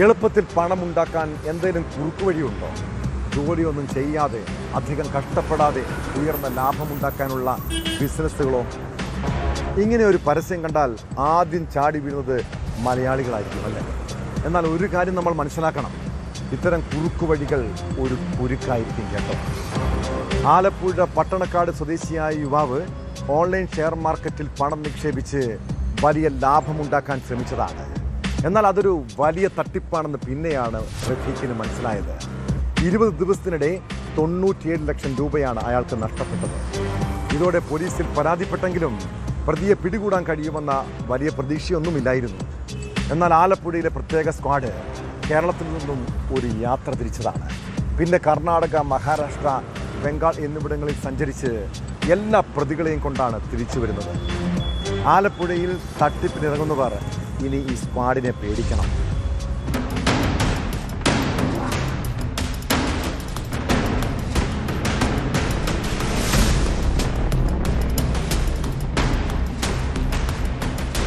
എളുപ്പത്തിൽ പണമുണ്ടാക്കാൻ എന്തെങ്കിലും കുറുക്കുവഴിയുണ്ടോ? ജോലിയൊന്നും ചെയ്യാതെ അധികം കഷ്ടപ്പെടാതെ ഉയർന്ന ലാഭമുണ്ടാക്കാനുള്ള ബിസിനസ്സുകളോ? ഇങ്ങനെ ഒരു പരസ്യം കണ്ടാൽ ആദ്യം ചാടി വീഴുന്നത് മലയാളികളായിരിക്കും അല്ലേ? എന്നാൽ ഒരു കാര്യം നമ്മൾ മനസ്സിലാക്കണം, ഇത്തരം കുറുക്കുവഴികൾ ഒരു കുരുക്കായിരിക്കും കേട്ടോ. ആലപ്പുഴ പട്ടണക്കാട് സ്വദേശിയായ യുവാവ് ഓൺലൈൻ ഷെയർ മാർക്കറ്റിൽ പണം നിക്ഷേപിച്ച് വലിയ ലാഭമുണ്ടാക്കാൻ ശ്രമിച്ചതാണ്. എന്നാൽ അതൊരു വലിയ തട്ടിപ്പാണെന്ന് പിന്നെയാണ് റഫീഖിന് മനസ്സിലായത്. 20 ദിവസത്തിനിടെ 97 ലക്ഷം രൂപയാണ് അയാൾക്ക് നഷ്ടപ്പെട്ടത്. ഇതോടെ പോലീസിൽ പരാതിപ്പെട്ടെങ്കിലും പ്രതിയെ പിടികൂടാൻ കഴിയുമെന്ന വലിയ പ്രതീക്ഷയൊന്നുമില്ലായിരുന്നു. എന്നാൽ ആലപ്പുഴയിലെ പ്രത്യേക സ്ക്വാഡ് കേരളത്തിൽ നിന്നും ഒരു യാത്ര തിരിച്ചതാണ്. പിന്നെ കർണാടക, മഹാരാഷ്ട്ര, ബംഗാൾ എന്നിവിടങ്ങളിൽ സഞ്ചരിച്ച് എല്ലാ പ്രതികളെയും കൊണ്ടാണ് തിരിച്ചു വരുന്നത്. ആലപ്പുഴയിൽ തട്ടിപ്പിനിറങ്ങുന്നവർ ഇനി ഈ സ്ക്വാഡിനെ പേടിക്കണം.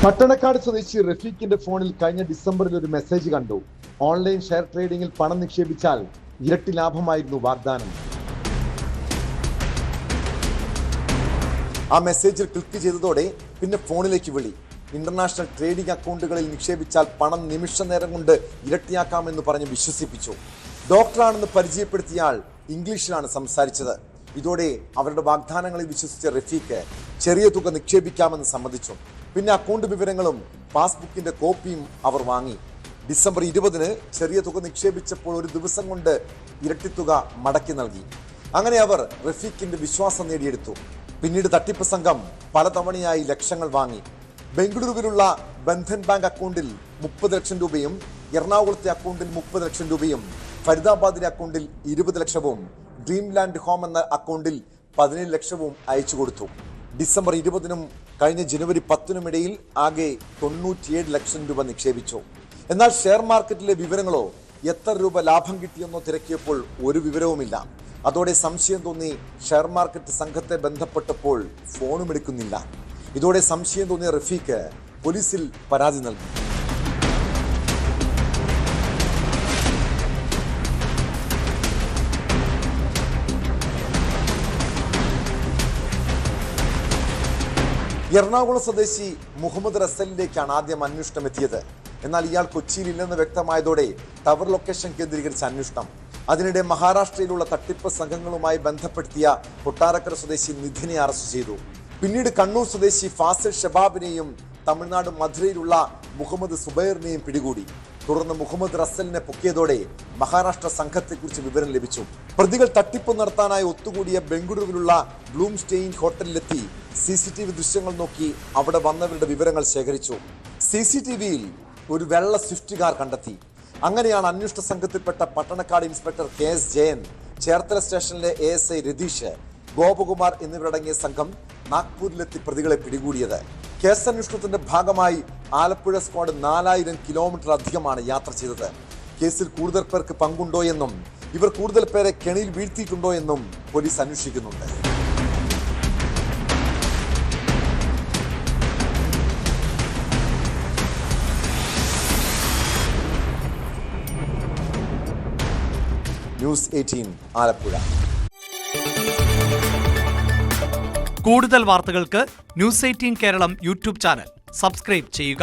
പട്ടണക്കാട് സ്വദേശി റഫീഖിന്റെ ഫോണിൽ കഴിഞ്ഞ ഡിസംബറിൽ ഒരു മെസ്സേജ് കണ്ടു. ഓൺലൈൻ ഷെയർ ട്രേഡിംഗിൽ പണം നിക്ഷേപിച്ചാൽ ഇരട്ടി ലാഭമായിരുന്നു വാഗ്ദാനം. ആ മെസ്സേജിൽ ക്ലിക്ക് ചെയ്തതോടെ പിന്നെ ഫോണിലേക്ക് വിളി. ഇന്റർനാഷണൽ ട്രേഡിംഗ് അക്കൗണ്ടുകളിൽ നിക്ഷേപിച്ചാൽ പണം നിമിഷ നേരം കൊണ്ട് ഇരട്ടിയാക്കാമെന്ന് പറഞ്ഞ് വിശ്വസിപ്പിച്ചു. ഡോക്ടറാണെന്ന് പരിചയപ്പെടുത്തിയ ആൾ ഇംഗ്ലീഷിലാണ് സംസാരിച്ചത്. ഇതോടെ അവരുടെ വാഗ്ദാനങ്ങളിൽ വിശ്വസിച്ച റഫീഖ് ചെറിയ തുക നിക്ഷേപിക്കാമെന്ന് സമ്മതിച്ചു. പിന്നെ അക്കൗണ്ട് വിവരങ്ങളും പാസ്ബുക്കിന്റെ കോപ്പിയും അവർ വാങ്ങി. ഡിസംബർ 20-ന് ചെറിയ തുക നിക്ഷേപിച്ചപ്പോൾ ഒരു ദിവസം കൊണ്ട് ഇരട്ടിത്തുക മടക്കി നൽകി. അങ്ങനെ അവർ റഫീഖിന്റെ വിശ്വാസം നേടിയെടുത്തു. പിന്നീട് തട്ടിപ്പ് സംഘം പലതവണയായി ലക്ഷങ്ങൾ വാങ്ങി. ബംഗളൂരുവിലുള്ള ബന്ധൻ ബാങ്ക് അക്കൗണ്ടിൽ 30 ലക്ഷം രൂപയും, എറണാകുളത്തെ അക്കൗണ്ടിൽ 30 ലക്ഷം രൂപയും, ഫരീദാബാദിലെ അക്കൗണ്ടിൽ 20 ലക്ഷവും, ഡ്രീം ലാൻഡ് ഹോം എന്ന അക്കൗണ്ടിൽ 17 ലക്ഷവും അയച്ചു കൊടുത്തു. ഡിസംബർ 20-നും കഴിഞ്ഞ ജനുവരി 10-നും ഇടയിൽ ആകെ 97 ലക്ഷം രൂപ നിക്ഷേപിച്ചു. എന്നാൽ ഷെയർ മാർക്കറ്റിലെ വിവരങ്ങളോ എത്ര രൂപ ലാഭം കിട്ടിയെന്നോ തിരക്കിയപ്പോൾ ഒരു വിവരവുമില്ല. അതോടെ സംശയം തോന്നി ഷെയർ മാർക്കറ്റ് സംഘത്തെ ബന്ധപ്പെട്ടപ്പോൾ ഫോണും എടുക്കുന്നില്ല. ഇതോടെ സംശയം തോന്നിയ റഫീഖ് പോലീസിൽ പരാതി നൽകി. എറണാകുളം സ്വദേശി മുഹമ്മദ് റസലിലേക്കാണ് ആദ്യം അന്വേഷണം എത്തിയത്. എന്നാൽ ഇയാൾ കൊച്ചിയിൽ ഇല്ലെന്ന് വ്യക്തമായതോടെ ടവർ ലൊക്കേഷൻ കേന്ദ്രീകരിച്ച അന്വേഷണം. അതിനിടെ മഹാരാഷ്ട്രയിലുള്ള തട്ടിപ്പ് സംഘങ്ങളുമായി ബന്ധപ്പെടുത്തിയ കൊട്ടാരക്കര സ്വദേശി നിധിനെ അറസ്റ്റ് ചെയ്തു. പിന്നീട് കണ്ണൂർ സ്വദേശി ഫാസിൽ ഷബാബിനെയും തമിഴ്നാട് മധുരയിലുള്ള മുഹമ്മദ് സുബൈറിനെയും പിടികൂടി. തുടർന്ന് മുഹമ്മദ് റസലിനെ പൊക്കിയതോടെ മഹാരാഷ്ട്ര സംഘത്തെക്കുറിച്ച് വിവരം ലഭിച്ചു. പ്രതികൾ തട്ടിപ്പ് നടത്താനായി ഒത്തുകൂടിയ ബംഗളൂരുവിലുള്ള ബ്ലൂം സ്റ്റെയിൻ ഹോട്ടലിലെത്തി CCTV ദൃശ്യങ്ങൾ നോക്കി അവിടെ വന്നവരുടെ വിവരങ്ങൾ ശേഖരിച്ചു. CCTVയിൽ ഒരു വെള്ള സ്വിഫ്റ്റ് കാർ കണ്ടെത്തി. അങ്ങനെയാണ് അന്വേഷണ സംഘത്തിൽപ്പെട്ട പട്ടണക്കാട് ഇൻസ്പെക്ടർ KS ജയൻ, ചേർത്തല സ്റ്റേഷനിലെ ASI രതീഷ്, ഗോപകുമാർ എന്നിവരടങ്ങിയ സംഘം നാഗ്പൂരിലെത്തി പ്രതികളെ പിടികൂടിയത്. കേസന്വേഷണത്തിന്റെ ഭാഗമായി ആലപ്പുഴ സ്ക്വാഡ് 4000 കിലോമീറ്റർ അധികമാണ് യാത്ര ചെയ്തത്. കേസിൽ കൂടുതൽ പേർക്ക് പങ്കുണ്ടോ എന്നും ഇവർ കൂടുതൽ പേരെ കെണിയിൽ വീഴ്ത്തിയിട്ടുണ്ടോ എന്നും പോലീസ് അന്വേഷിക്കുന്നുണ്ട്. ന്യൂസ് 18 ആലപ്പുഴ. കൂടുതൽ വാർത്തകൾക്ക് news 18 Keralam YouTube channel subscribe ചെയ്യുക.